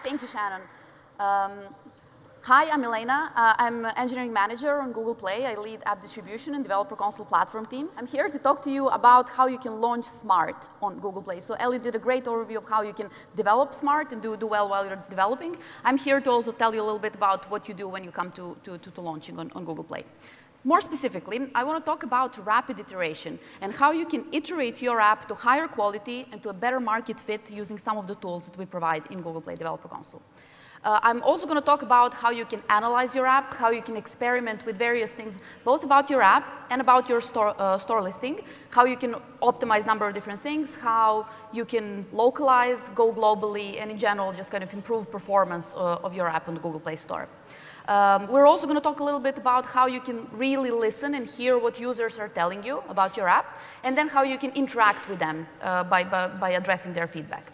Thank you, Shannon. Hi, I'm Elena. I'm engineering manager on Google Play. I lead app distribution and developer console platform teams. I'm here to talk to you about how you can launch Smart on Google Play. So Ellie did a great overview of how you can develop Smart and do well while you're developing. I'm here to also tell you a little bit about what you do when you come to launching on Google Play. More specifically, I want to talk about rapid iteration and how you can iterate your app to higher quality and to a better market fit using some of the tools that we provide in Google Play Developer Console. I'm also going to talk about how you can analyze your app, how you can experiment with various things, both about your app and about your store listing, how you can optimize a number of different things, how you can localize, go globally, and in general, just kind of improve performance of your app on the Google Play Store. We're also going to talk a little bit about how you can really listen and hear what users are telling you about your app, and then how you can interact with them by addressing their feedback.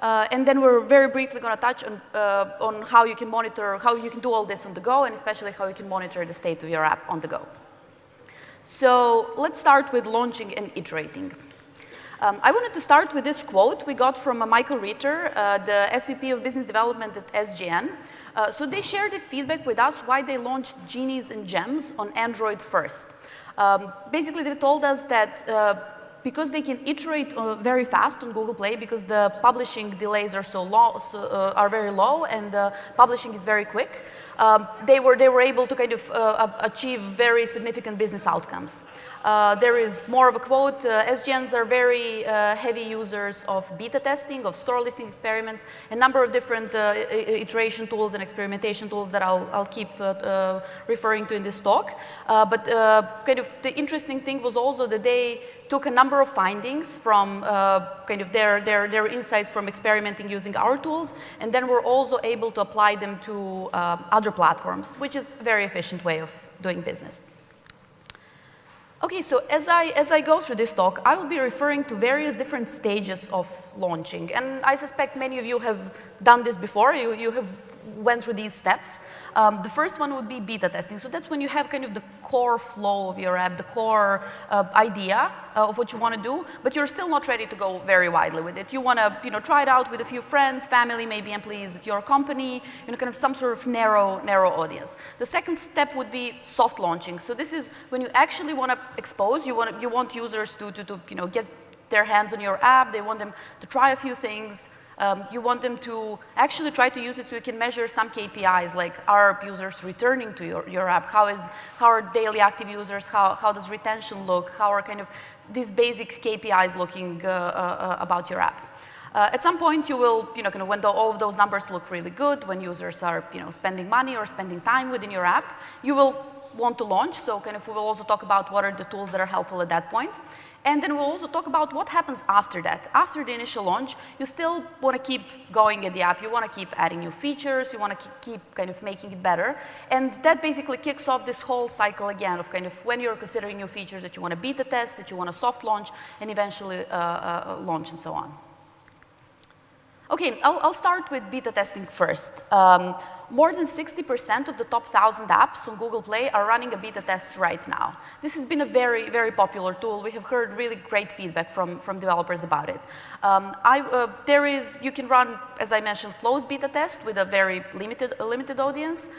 And then we're very briefly going to touch on how you can monitor, how you can do all this on the go, and especially how you can monitor the state of your app on the go. So let's start with launching and iterating. I wanted to start with this quote we got from Michael Ritter, the SVP of Business Development at SGN. So they shared this feedback with us why they launched Genies and Gems on Android first. Basically, they told us that because they can iterate very fast on Google Play, because the publishing delays are are very low and publishing is very quick, they were able to kind of achieve very significant business outcomes. There is more of a quote. SGNs are very heavy users of beta testing, of store listing experiments, a number of different iteration tools and experimentation tools that I'll keep referring to in this talk. But kind of the interesting thing was also that they took a number of findings from kind of their insights from experimenting using our tools, and then we're also able to apply them to other platforms, which is a very efficient way of doing business. Okay, so as I go through this talk, I will be referring to various different stages of launching, and I suspect many of you have done this before. You have went through these steps. The first one would be beta testing. So that's when you have kind of the core flow of your app, the core idea of what you want to do, but you're still not ready to go very widely with it. You want to try it out with a few friends, family, maybe employees of your company, kind of some sort of narrow audience. The second step would be soft launching. So this is when you actually want to expose, you want users to get their hands on your app. They want them to try a few things. You want them to actually try to use it so you can measure some KPIs, like are users returning to your app? How are daily active users? How does retention look? How are kind of these basic KPIs looking about your app? At some point, you will, kind of when all of those numbers look really good, when users are, spending money or spending time within your app, you will want to launch. So kind of we will also talk about what are the tools that are helpful at that point. And then we'll also talk about what happens after that. After the initial launch, you still want to keep going at the app. You want to keep adding new features. You want to keep kind of making it better. And that basically kicks off this whole cycle again of kind of when you're considering new features that you want to beta test, that you want to soft launch, and eventually launch and so on. Okay, I'll start with beta testing first. More than 60% of the top 1,000 apps on Google Play are running a beta test right now. This has been a very, very popular tool. We have heard really great feedback from developers about it. You can run, as I mentioned, closed beta test with a very limited audience.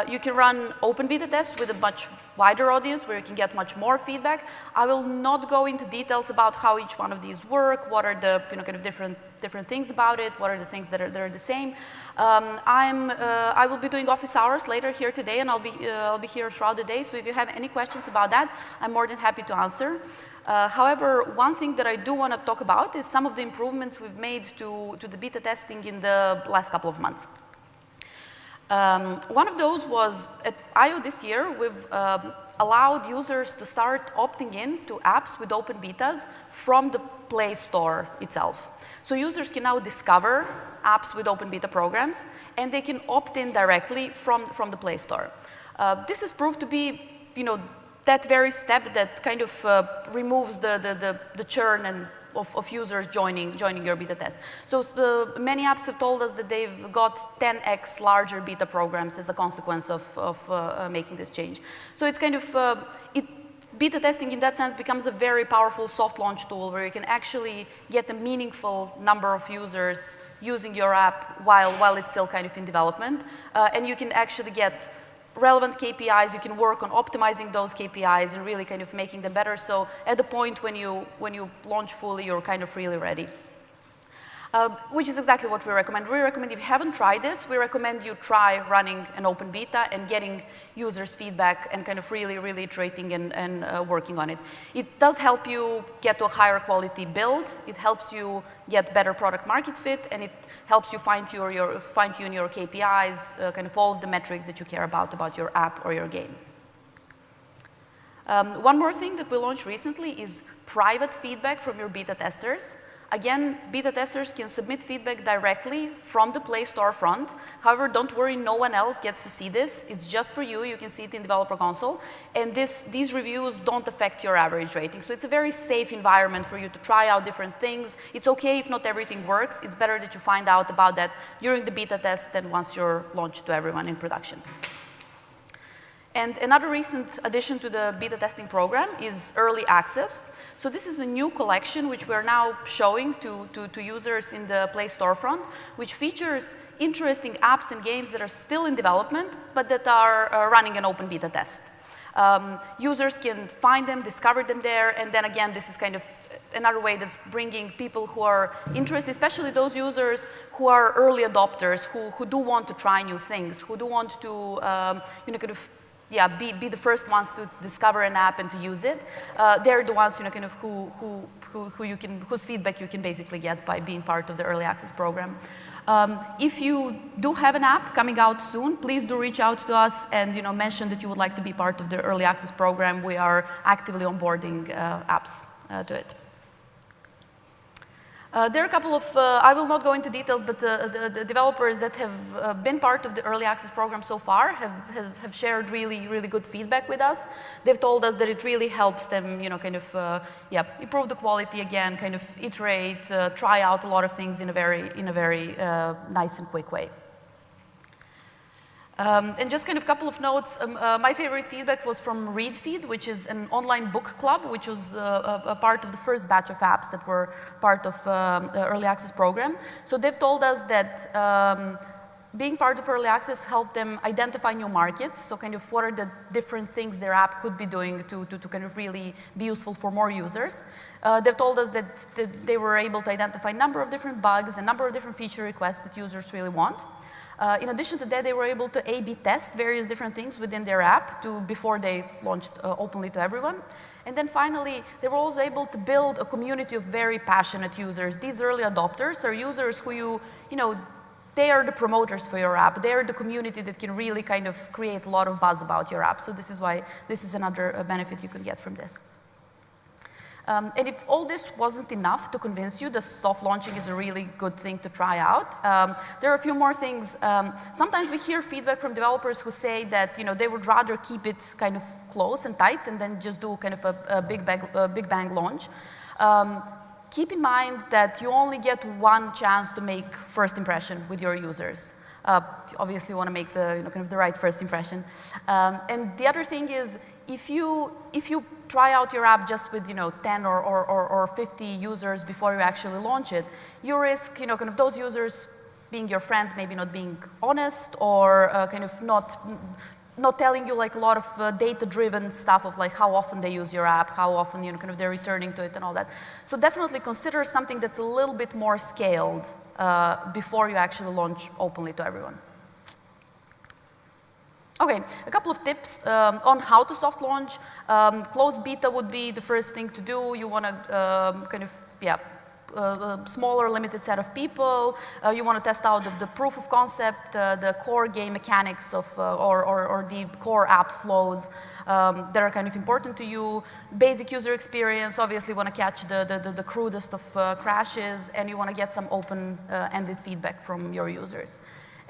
You can run open beta test with a much wider audience where you can get much more feedback. I will not go into details about how each one of these work, what are the kind of different things about it, what are the things that are the same. I will be doing office hours later here today, and I'll be here throughout the day. So if you have any questions about that, I'm more than happy to answer. However, one thing that I do want to talk about is some of the improvements we've made to the beta testing in the last couple of months. One of those was at I/O this year. We've allowed users to start opting in to apps with open betas from the Play Store itself. So users can now discover apps with open beta programs, and they can opt in directly from the Play Store. This has proved to be, that very step that kind of removes the churn and of users joining your beta test. So many apps have told us that they've got 10x larger beta programs as a consequence of making this change. So it's kind of, beta testing in that sense becomes a very powerful soft launch tool where you can actually get a meaningful number of users using your app while it's still kind of in development. And you can actually get relevant KPIs, you can work on optimizing those KPIs and really kind of making them better. So at the point when you launch fully, you're kind of really ready. Which is exactly what we recommend. We recommend if you haven't tried this, we recommend you try running an open beta and getting users' feedback and kind of really iterating and working on it. It does help you get to a higher quality build. It helps you get better product market fit, and it helps you fine-tune your KPIs, kind of all of the metrics that you care about your app or your game. One more thing that we launched recently is private feedback from your beta testers. Again, beta testers can submit feedback directly from the Play storefront. However, don't worry, no one else gets to see this. It's just for you. You can see it in Developer Console. And these reviews don't affect your average rating. So it's a very safe environment for you to try out different things. It's okay if not everything works. It's better that you find out about that during the beta test than once you're launched to everyone in production. And another recent addition to the beta testing program is early access. So this is a new collection which we're now showing to users in the Play storefront, which features interesting apps and games that are still in development, but that are running an open beta test. Users can find them, discover them there, and then again, this is kind of another way that's bringing people who are interested, especially those users who are early adopters, who do want to try new things, who do want to, kind of, be the first ones to discover an app and to use it. They're the ones, kind of whose feedback you can basically get by being part of the early access program. If you do have an app coming out soon, please do reach out to us and mention that you would like to be part of the early access program. We are actively onboarding apps to it. There are a couple of, I will not go into details, but the developers that have been part of the early access program so far have shared really good feedback with us. They've told us that it really helps them, kind of, improve the quality again, kind of iterate, try out a lot of things in a very nice and quick way. And just kind of a couple of notes, my favorite feedback was from ReadFeed, which is an online book club, which was a part of the first batch of apps that were part of the early access program. So they've told us that being part of early access helped them identify new markets, so kind of what are the different things their app could be doing to kind of really be useful for more users. They've told us that they were able to identify a number of different bugs, a number of different feature requests that users really want. In addition to that, they were able to A/B test various different things within their app before they launched openly to everyone. And then finally, they were also able to build a community of very passionate users. These early adopters are users who they are the promoters for your app. They are the community that can really kind of create a lot of buzz about your app. So this is why this is another benefit you could get from this. And if all this wasn't enough to convince you that soft launching is a really good thing to try out, there are a few more things. Sometimes we hear feedback from developers who say that they would rather keep it kind of close and tight and then just do kind of a big bang launch. Keep in mind that you only get one chance to make first impression with your users. Obviously, you want to make the kind of the right first impression. And the other thing is, if you try out your app just with 10 or 50 users before you actually launch it, you risk kind of those users being your friends, maybe not being honest, or kind of not telling you like a lot of data-driven stuff of like how often they use your app, how often kind of they're returning to it and all that. So definitely consider something that's a little bit more scaled before you actually launch openly to everyone. Okay, a couple of tips on how to soft launch. Closed beta would be the first thing to do. You want to kind of, a smaller, limited set of people. You want to test out the proof of concept, the core game mechanics of, or the core app flows that are kind of important to you. Basic user experience, obviously you want to catch the crudest of crashes, and you want to get some open-ended feedback from your users.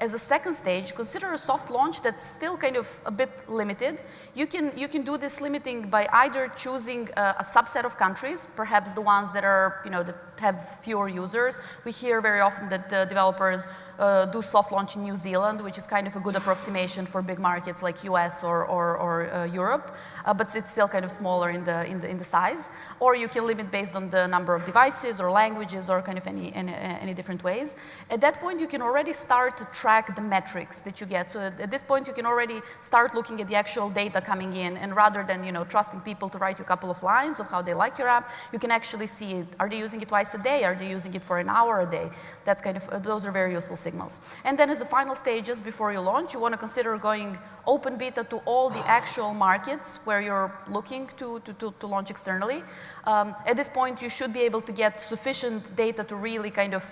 As a second stage, consider a soft launch that's still kind of a bit limited. You can do this limiting by either choosing a subset of countries, perhaps the ones that are that have fewer users. We hear very often that the developers do soft launch in New Zealand, which is kind of a good approximation for big markets like US or Europe, but it's still kind of smaller in the size. Or you can limit based on the number of devices or languages or kind of any different ways. At that point, you can already start to track the metrics that you get. So at this point, you can already start looking at the actual data coming in, and rather than trusting people to write you a couple of lines of how they like your app, you can actually see it. Are they using it twice a day? Are they using it for an hour a day? That's kind of those are very useful signals. And then as the final stages before you launch, you want to consider going open beta to all the actual markets where you're looking to launch externally. At this point, you should be able to get sufficient data to really kind of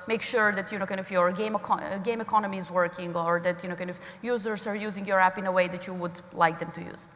make sure that kind of your game economy is working, or that kind of users are using your app in a way that you would like them to use.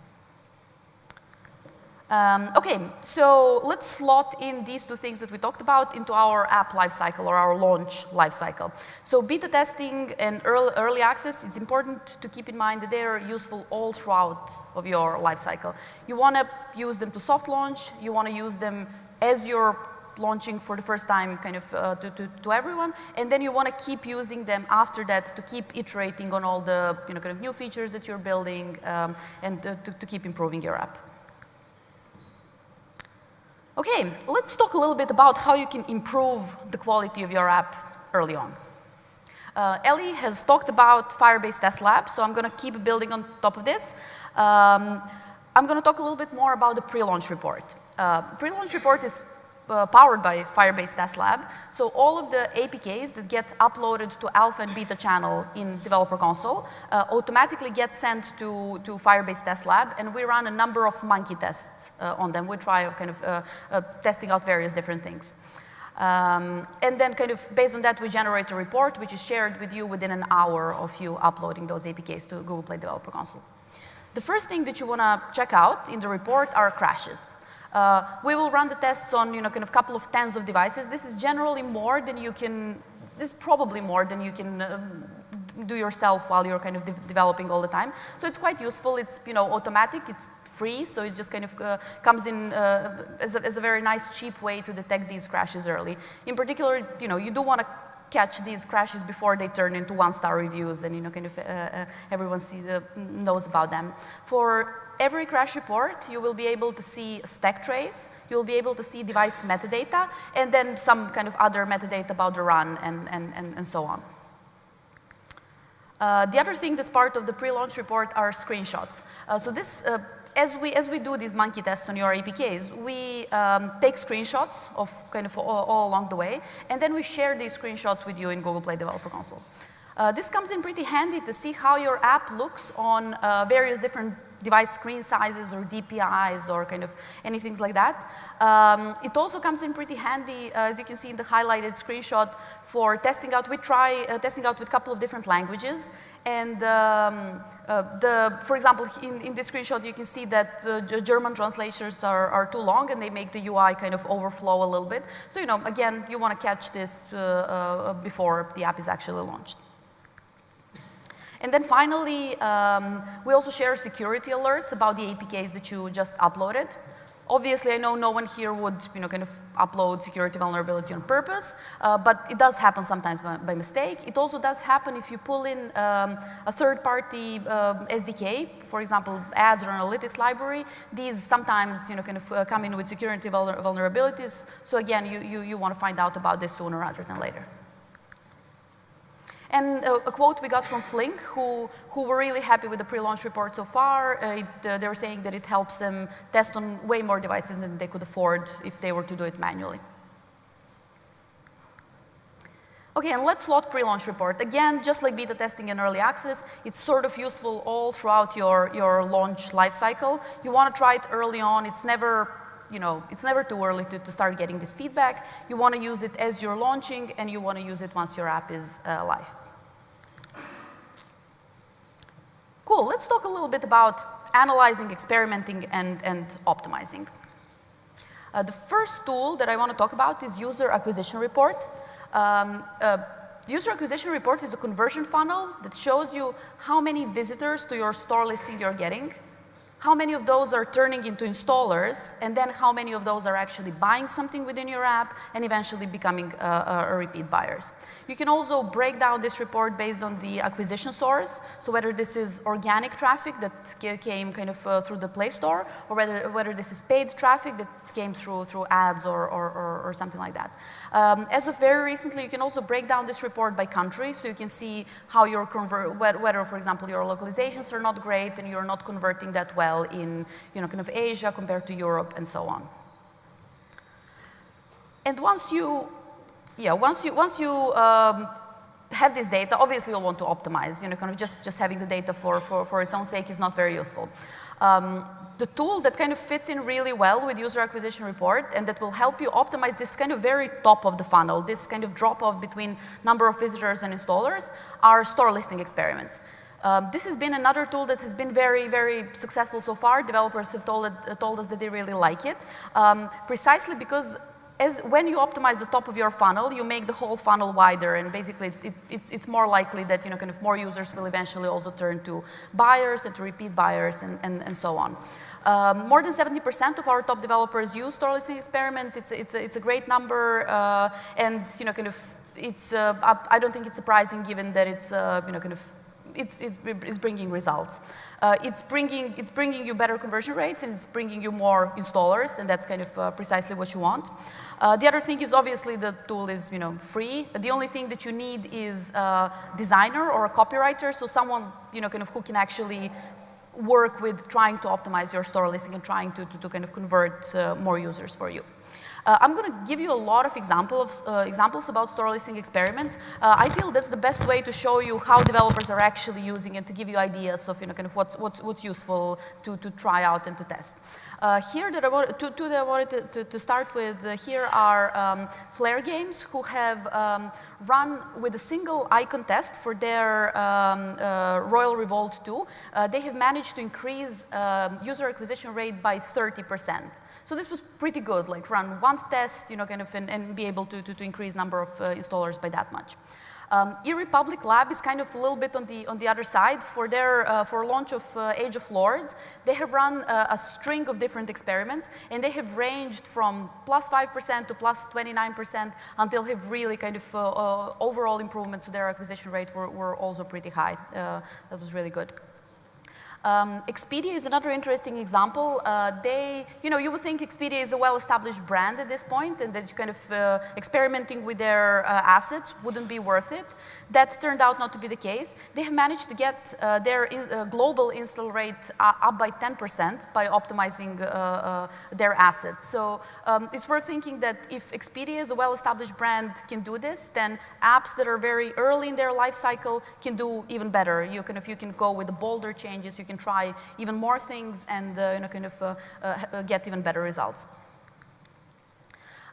Okay, so let's slot in these two things that we talked about into our app lifecycle or our launch lifecycle. So beta testing and early access, it's important to keep in mind that they are useful all throughout of your lifecycle. You want to use them to soft launch, you want to use them as you're launching for the first time kind of to everyone, and then you want to keep using them after that to keep iterating on all the kind of new features that you're building and to keep improving your app. Okay, let's talk a little bit about how you can improve the quality of your app early on. Ellie has talked about Firebase Test Lab, so I'm going to keep building on top of this. I'm going to talk a little bit more about the pre-launch report. Pre-launch report is powered by Firebase Test Lab, so all of the APKs that get uploaded to alpha and beta channel in Developer Console automatically get sent to Firebase Test Lab, and we run a number of monkey tests on them. We try kind of testing out various different things. And then kind of based on that, we generate a report which is shared with you within an hour of you uploading those APKs to Google Play Developer Console. The first thing that you want to check out in the report are crashes. We will run the tests on kind of couple of tens of devices. This is generally more than you can, this is probably more than you can do yourself while you're kind of developing all the time. So it's quite useful. It's automatic, it's free, so it just kind of comes in as a very nice, cheap way to detect these crashes early. In particular, you do want to catch these crashes before they turn into one-star reviews and kind of everyone knows about them. For every crash report, you will be able to see a stack trace, you'll be able to see device metadata, and then some kind of other metadata about the run and so on. The other thing that's part of the pre-launch report are screenshots. So this, as we do these monkey tests on your APKs, we take screenshots of kind of all along the way, and then we share these screenshots with you in Google Play Developer Console. This comes in pretty handy to see how your app looks on various different device screen sizes or DPIs or kind of anything like that. It also comes in pretty handy, as you can see in the highlighted screenshot, for testing out. We try testing out with a couple of different languages. And for example, in this screenshot, you can see that the German translations are too long and they make the UI kind of overflow a little bit. So, again, you want to catch this before the app is actually launched. And then finally, we also share security alerts about the APKs that you just uploaded. Obviously, I know no one here would kind of upload security vulnerability on purpose, but it does happen sometimes by mistake. It also does happen if you pull in a third-party SDK, for example, ads or analytics library. These sometimes kind of come in with security vulnerabilities. So again, you want to find out about this sooner rather than later. And a quote we got from Flink, who were really happy with the pre-launch report so far. They were saying that it helps them test on way more devices than they could afford if they were to do it manually. Okay, and let's slot pre-launch report. Again, just like beta testing and early access, it's sort of useful all throughout your launch lifecycle. You want to try it early on. It's never too early to start getting this feedback. You want to use it as you're launching, and you want to use it once your app is live. Cool, let's talk a little bit about analyzing, experimenting, and optimizing. The first tool that I want to talk about is user acquisition report. User acquisition report is a conversion funnel that shows you how many visitors to your store listing you're getting. how many of those are turning into installers, and then how many of those are actually buying something within your app and eventually becoming repeat buyers. You can also break down this report based on the acquisition source, so whether this is organic traffic that came kind of through the Play Store, or whether this is paid traffic that came through ads or something like that. As of very recently, you can also break down this report by country, so you can see how you're whether, for example, your localizations are not great and you're not converting that well in, kind of Asia compared to Europe and so on. And once you have this data, obviously you'll want to optimize. Kind of just having the data for its own sake is not very useful. The tool that kind of fits in really well with user acquisition report and that will help you optimize this kind of very top of the funnel, this kind of drop-off between number of visitors and installers, are store listing experiments. This has been another tool that has been very, very successful so far. Developers have told us that they really like it, precisely because when you optimize the top of your funnel, you make the whole funnel wider, and basically it's more likely that kind of more users will eventually also turn to buyers and to repeat buyers and so on. More than 70% of our top developers use store listing experiment. It's a great number, and kind of I don't think it's surprising given that it's kind of it's bringing results. It's bringing you better conversion rates, and it's bringing you more installers, and that's kind of precisely what you want. The other thing is obviously the tool is free. The only thing that you need is a designer or a copywriter, so someone kind of who can actually work with trying to optimize your store listing and trying to kind of convert more users for you. I'm going to give you a lot of examples about store listing experiments. I feel that's the best way to show you how developers are actually using it, to give you ideas of kind of what's useful to try out and to test. Here that I wanted to start with, here are Flare Games, who have run with a single icon test for their Royal Revolt 2. They have managed to increase user acquisition rate by 30%. So this was pretty good, like run one test, kind of, and be able to increase number of installers by that much. eRepublik Lab is kind of a little bit on the other side. For their launch of Age of Lords, they have run a string of different experiments, and they have ranged from +5% to +29% until have really kind of overall improvements to their acquisition rate were also pretty high. That was really good. Expedia is another interesting example. You would think Expedia is a well-established brand at this point, and that kind of experimenting with their assets wouldn't be worth it. That turned out not to be the case. They have managed to get their global install rate up by 10% by optimizing their assets. So it's worth thinking that if Expedia is a well-established brand can do this, then apps that are very early in their life cycle can do even better. You can go with the bolder changes, you can try even more things, and get even better results.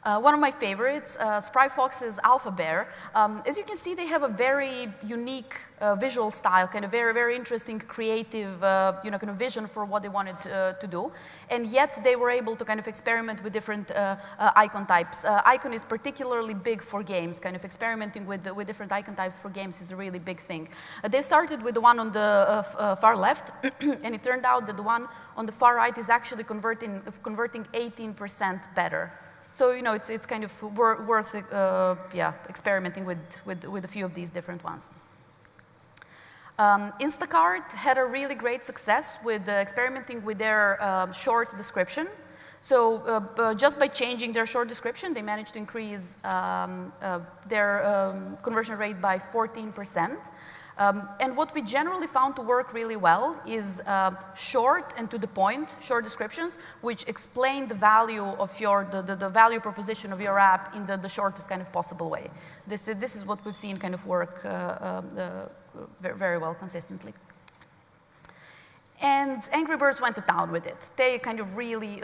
One of my favorites, Spryfox's Alpha Bear. As you can see, they have a very unique visual style, kind of very, very interesting, creative, kind of vision for what they wanted to do. And yet they were able to kind of experiment with different icon types. Icon is particularly big for games. Kind of experimenting with different icon types for games is a really big thing. They started with the one on the far left, and it turned out that the one on the far right is actually converting 18% better. So it's kind of worth experimenting with a few of these different ones. Instacart had a really great success with experimenting with their short description. So just by changing their short description, they managed to increase their conversion rate by 14%. And what we generally found to work really well is short and to the point short descriptions, which explain the value of the value proposition of your app in the shortest kind of possible way. This is what we've seen kind of work very well consistently. And Angry Birds went to town with it. They kind of really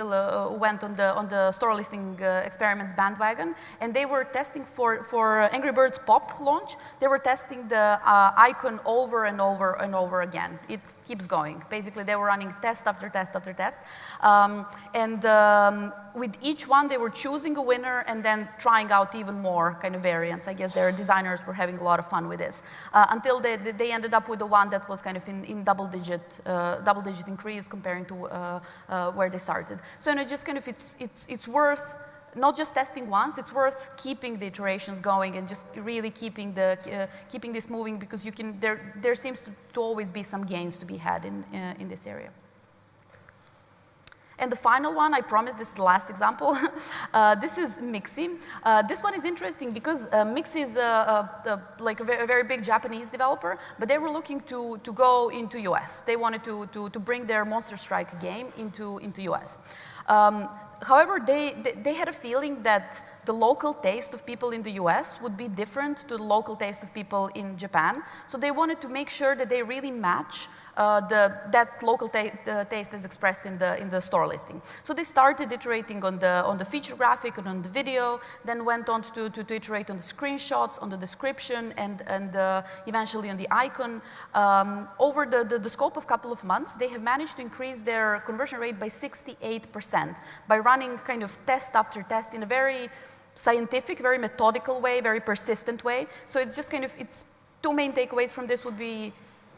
went on the store listing experiments bandwagon, and they were testing for Angry Birds Pop launch. They were testing the icon over and over and over again. It keeps going. Basically, they were running test after test after test, and with each one, they were choosing a winner and then trying out even more kind of variants. I guess their designers were having a lot of fun with this until they ended up with the one that was kind of in double-digit increase comparing to where they started. So just kind of it's worth not just testing once, it's worth keeping the iterations going and just really keeping this moving, because there seems to always be some gains to be had in this area. And the final one, I promise this is the last example. This is Mixi. This one is interesting because Mixi is like a very big Japanese developer, but they were looking to go into US. They wanted to bring their Monster Strike game into US. However, they had a feeling that the local taste of people in the US would be different to the local taste of people in Japan. So they wanted to make sure that they really match that local taste is expressed in the store listing. So they started iterating on the feature graphic and on the video, then went on to iterate on the screenshots, on the description, and eventually on the icon. Over the scope of a couple of months, they have managed to increase their conversion rate by 68% by running kind of test after test in a very scientific, very methodical way, very persistent way. So it's just kind of, it's two main takeaways from this would be,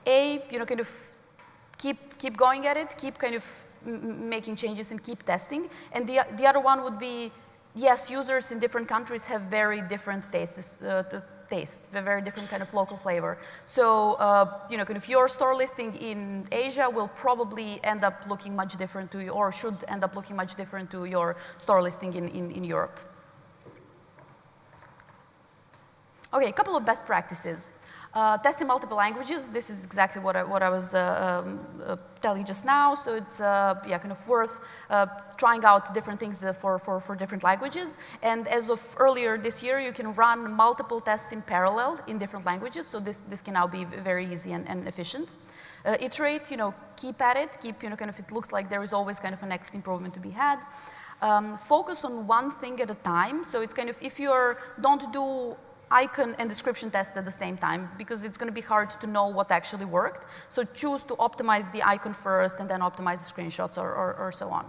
A, kind of keep going at it, keep kind of making changes and keep testing. And the other one would be, yes, users in different countries have very different tastes, very different kind of local flavor. So, kind of your store listing in Asia will probably end up looking much different to you, or should end up looking much different to your store listing in Europe. Okay, a couple of best practices. Test in multiple languages. This is exactly what I was telling just now. So it's kind of worth trying out different things for different languages. And as of earlier this year, you can run multiple tests in parallel in different languages. So this can now be very easy and efficient. Iterate, keep at it. Keep, kind of, it looks like there is always kind of a next improvement to be had. Focus on one thing at a time. So it's kind of, if don't do icon and description test at the same time, because it's going to be hard to know what actually worked. So choose to optimize the icon first and then optimize the screenshots or so on.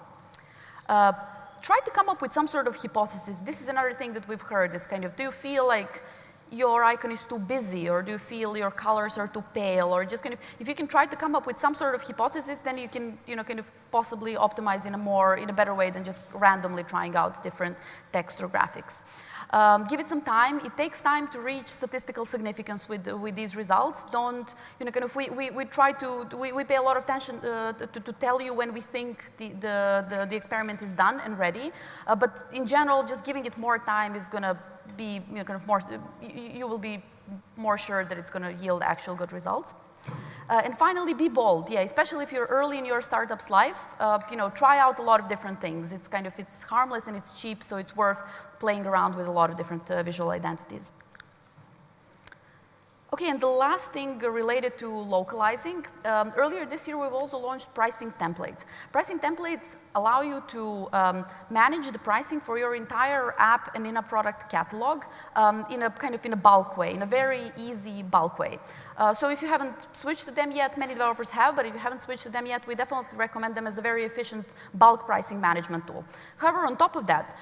Try to come up with some sort of hypothesis. This is another thing that we've heard is kind of, do you feel like your icon is too busy, or do you feel your colors are too pale, or just kind of, if you can try to come up with some sort of hypothesis, then you can, kind of possibly optimize in a better way than just randomly trying out different text or graphics. Give it some time. It takes time to reach statistical significance with these results. Don't, kind of, we try to, we pay a lot of attention to tell you when we think the experiment is done and ready. But in general, just giving it more time is going to be, kind of more, you will be more sure that it's going to yield actual good results. And finally, be bold. Yeah, especially if you're early in your startup's life, try out a lot of different things. It's kind of, it's harmless and it's cheap, so it's worth playing around with a lot of different visual identities. Okay, and the last thing related to localizing. Earlier this year, we've also launched pricing templates. Pricing templates allow you to manage the pricing for your entire app and in-app product catalog in a bulk way, in a very easy bulk way. So if you haven't switched to them yet, many developers have, but if you haven't switched to them yet, we definitely recommend them as a very efficient bulk pricing management tool. However, on top of that,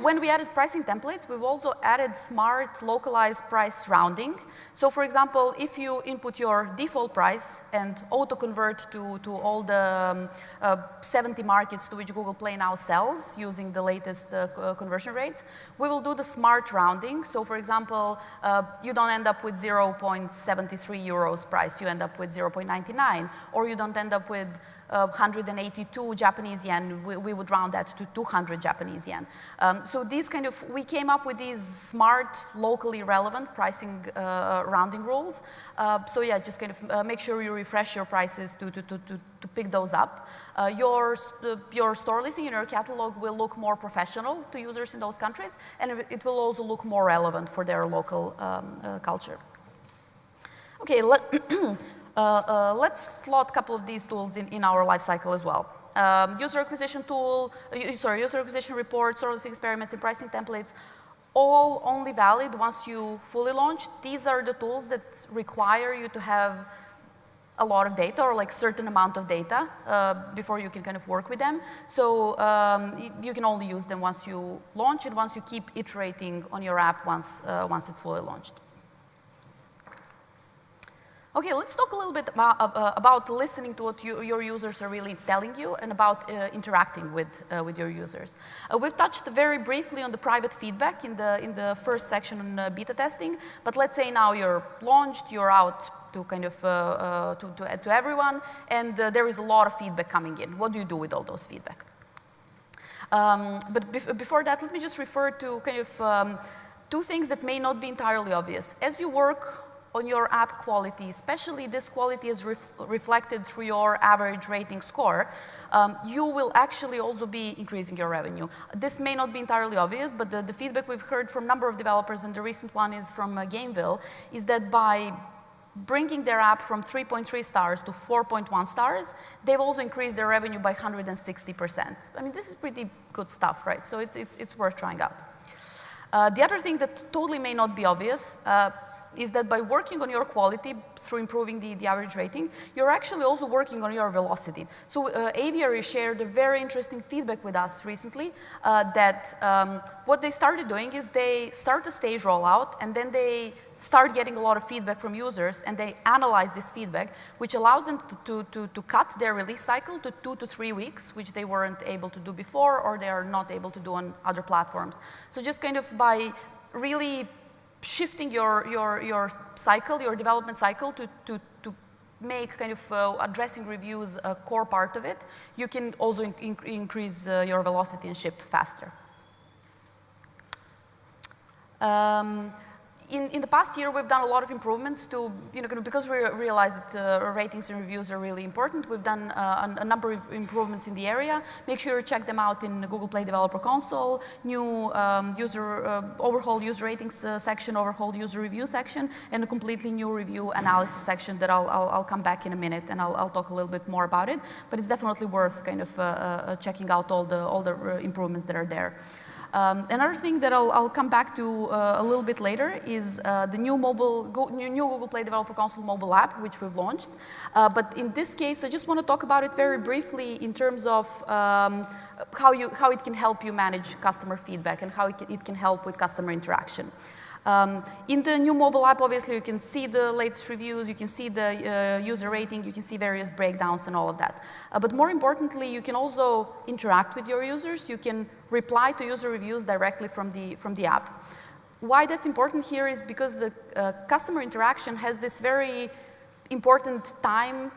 when we added pricing templates, we've also added smart localized price rounding. So for example, if you input your default price and auto-convert to all the 70 markets to which Google Play now sells using the latest conversion rates, we will do the smart rounding. So for example, you don't end up with 0.73 euros price, you end up with 0.99, or you don't end up with 182 Japanese yen, we would round that to 200 Japanese yen. So these kind of, we came up with these smart, locally relevant pricing rounding rules. So yeah, just kind of make sure you refresh your prices to pick those up. Your store listing in your catalog will look more professional to users in those countries, and it will also look more relevant for their local culture. Okay, let's slot a couple of these tools in our lifecycle as well. User acquisition reports, store listing experiments, and pricing templates, all only valid once you fully launch. These are the tools that require you to have a lot of data or like certain amount of data before you can kind of work with them. So you can only use them once you launch it, once you keep iterating on your app once it's fully launched. Okay, let's talk a little bit about listening to what your users are really telling you and about interacting with your users. We've touched very briefly on the private feedback in the first section on beta testing, but let's say now you're launched, you're out to kind of to everyone, and there is a lot of feedback coming in. What do you do with all those feedback? But before that, let me just refer to kind of two things that may not be entirely obvious. As you work on your app quality, especially this quality is reflected through your average rating score, you will actually also be increasing your revenue. This may not be entirely obvious, but the feedback we've heard from a number of developers, and the recent one is from Gameville, is that by bringing their app from 3.3 stars to 4.1 stars, they've also increased their revenue by 160%. I mean, this is pretty good stuff, right? So it's worth trying out. The other thing that totally may not be obvious is that by working on your quality through improving the average rating, you're actually also working on your velocity. So Aviary shared a very interesting feedback with us recently that what they started doing is they start a stage rollout and then they start getting a lot of feedback from users and they analyze this feedback, which allows them to cut their release cycle to 2 to 3 weeks, which they weren't able to do before or they are not able to do on other platforms. So just kind of by really shifting your cycle, your development cycle to make kind of addressing reviews a core part of it, you can also increase your velocity and ship faster. In the past year, we've done a lot of improvements to, because we realized that ratings and reviews are really important, we've done a number of improvements in the area. Make sure you check them out in the Google Play Developer Console, new overhaul user ratings section, overhaul user review section, and a completely new review analysis section that I'll come back in a minute and I'll talk a little bit more about it. But it's definitely worth kind of checking out all the improvements that are there. Another thing that I'll come back to a little bit later is the new Google Play Developer Console mobile app, which we've launched. But in this case, I just want to talk about it very briefly in terms of how it can help you manage customer feedback and how it can help with customer interaction. In the new mobile app, obviously, you can see the latest reviews, you can see the user rating, you can see various breakdowns and all of that. But more importantly, you can also interact with your users. You can reply to user reviews directly from the app. Why that's important here is because the customer interaction has this very important time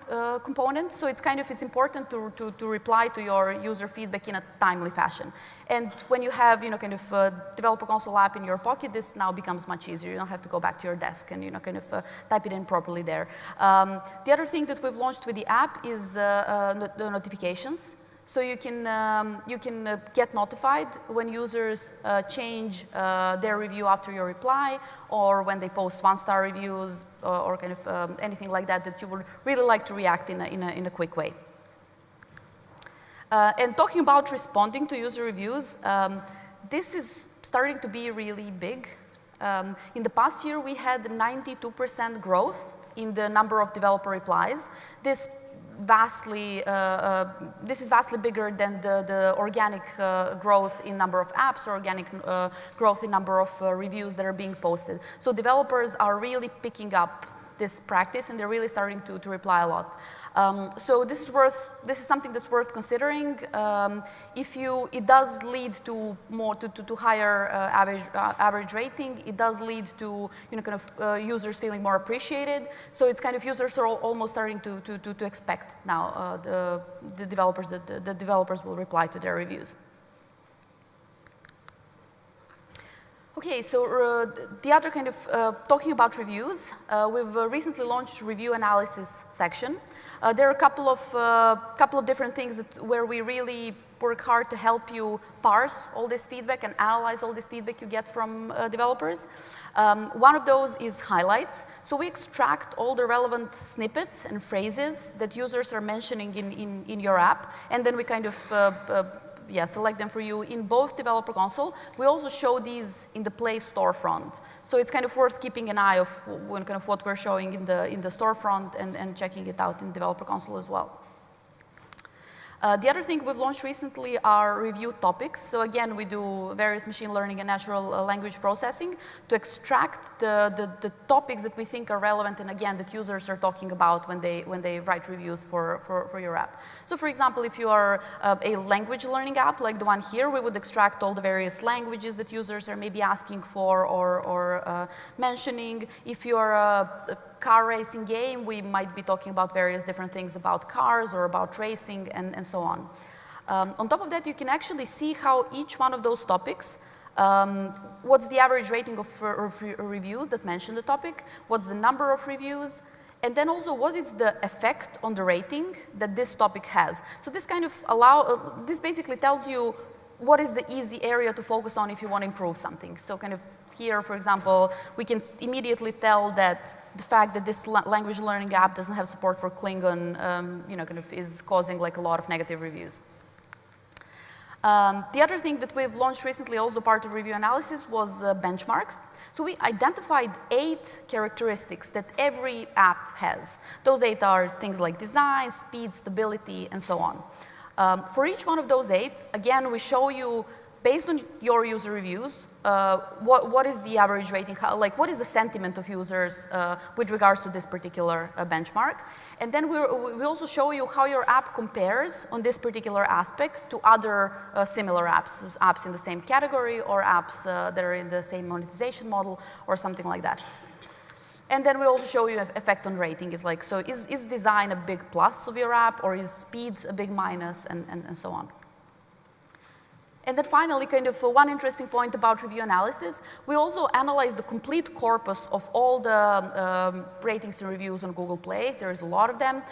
component, so it's important to reply to your user feedback in a timely fashion. And when you have kind of a developer console app in your pocket, this now becomes much easier. You don't have to go back to your desk and kind of type it in properly there. The other thing that we've launched with the app is the notifications. So you can get notified when users change their review after your reply, or when they post 1-star reviews, or kind of anything like that you would really like to react in a quick way. And talking about responding to user reviews, this is starting to be really big. In the past year, we had 92% growth in the number of developer replies. This is vastly bigger than the organic growth in number of apps or organic growth in number of reviews that are being posted. So developers are really picking up this practice and they're really starting to reply a lot. So this is something that's worth considering. It does lead to higher average rating. It does lead to kind of users feeling more appreciated. So it's kind of users are almost starting to expect now the developers will reply to their reviews. Okay, so the other kind of talking about reviews, we've recently launched review analysis section. There are a couple of different things where we really work hard to help you parse all this feedback and analyze all this feedback you get from developers. One of those is highlights. So we extract all the relevant snippets and phrases that users are mentioning in your app, and then we kind of select them for you in both developer console. We also show these in the Play storefront. So it's kind of worth keeping an eye of what we're showing in the storefront and checking it out in developer console as well. The other thing we've launched recently are review topics. So again, we do various machine learning and natural language processing to extract the topics that we think are relevant and again that users are talking about when they write reviews for your app. So for example, if you are a language learning app like the one here, we would extract all the various languages that users are maybe asking for or mentioning. If you are a car racing game, we might be talking about various different things about cars or about racing and so on. On top of that, you can actually see how each one of those topics, what's the average rating of reviews that mention the topic, what's the number of reviews, and then also what is the effect on the rating that this topic has. So this kind of this basically tells you what is the easy area to focus on if you want to improve something. So kind of here, for example, we can immediately tell that the fact that this language learning app doesn't have support for Klingon, kind of is causing like a lot of negative reviews. The other thing that we've launched recently, also part of review analysis, was benchmarks. So we identified 8 characteristics that every app has. Those 8 are things like design, speed, stability, and so on. For each one of those 8, again, we show you, based on your user reviews, what is the average rating, what is the sentiment of users with regards to this particular benchmark. And then we also show you how your app compares on this particular aspect to other similar apps in the same category or apps that are in the same monetization model or something like that. And then we also show you effect on rating. Is like, so is design a big plus of your app, or is speed a big minus, and so on. And then finally, kind of one interesting point about review analysis, we also analyze the complete corpus of all the ratings and reviews on Google Play. There's a lot of them.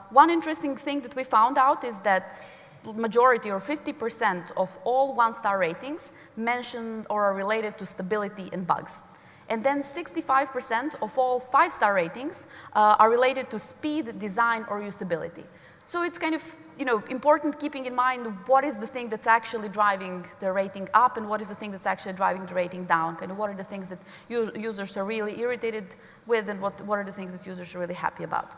One interesting thing that we found out is that the majority, or 50% of all one-star ratings mention or are related to stability and bugs. And then 65% of all 5-star ratings are related to speed, design, or usability. So it's kind of important keeping in mind what is the thing that's actually driving the rating up and what is the thing that's actually driving the rating down. Kind of what are the things that users are really irritated with and what are the things that users are really happy about.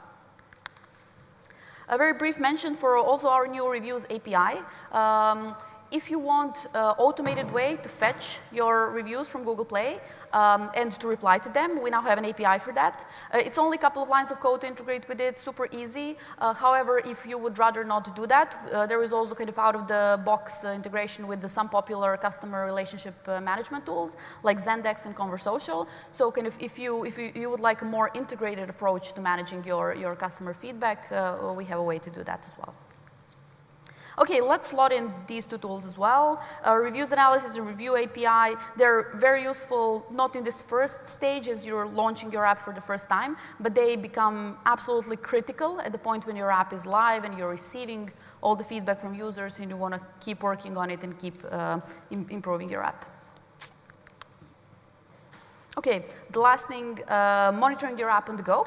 A very brief mention for also our new reviews API. If you want an automated way to fetch your reviews from Google Play and to reply to them, we now have an API for that. It's only a couple of lines of code to integrate with it, super easy. However, if you would rather not do that, there is also kind of out-of-the-box integration with some popular customer relationship management tools like Zendesk and Conversocial. So kind of if you would like a more integrated approach to managing your customer feedback, we have a way to do that as well. Okay, let's slot in these 2 tools as well. Reviews analysis and review API, they're very useful not in this first stage as you're launching your app for the first time, but they become absolutely critical at the point when your app is live and you're receiving all the feedback from users and you want to keep working on it and keep improving your app. Okay, the last thing, monitoring your app on the go.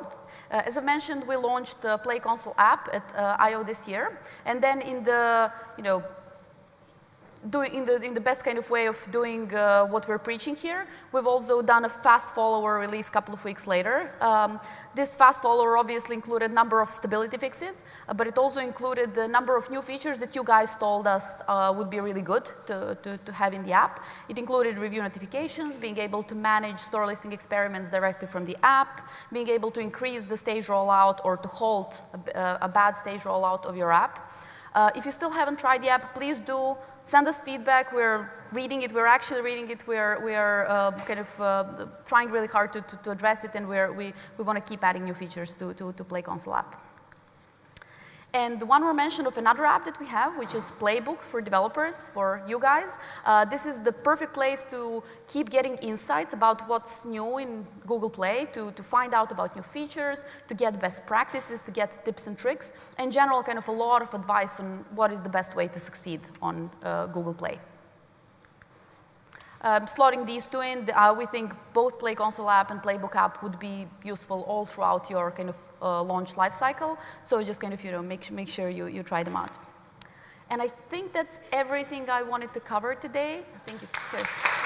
As I mentioned, we launched the Play Console app at I/O this year, and then in the in the best kind of way of doing what we're preaching here, we've also done a fast follower release a couple of weeks later. This fast follower obviously included a number of stability fixes, but it also included a number of new features that you guys told us would be really good to have in the app. It included review notifications, being able to manage store listing experiments directly from the app, being able to increase the stage rollout or to halt a bad stage rollout of your app. If you still haven't tried the app, please do. Send us feedback. We're reading it. We're actually reading it. We are kind of trying really hard to address it, and we want to keep adding new features to Play Console app. And one more mention of another app that we have, which is Playbook for developers, for you guys. This is the perfect place to keep getting insights about what's new in Google Play, to find out about new features, to get best practices, to get tips and tricks, in general, kind of a lot of advice on what is the best way to succeed on Google Play. Slotting these 2 in, we think both Play Console app and Playbook app would be useful all throughout your kind of launch lifecycle. So just kind of make sure you try them out. And I think that's everything I wanted to cover today. Thank you. Cheers.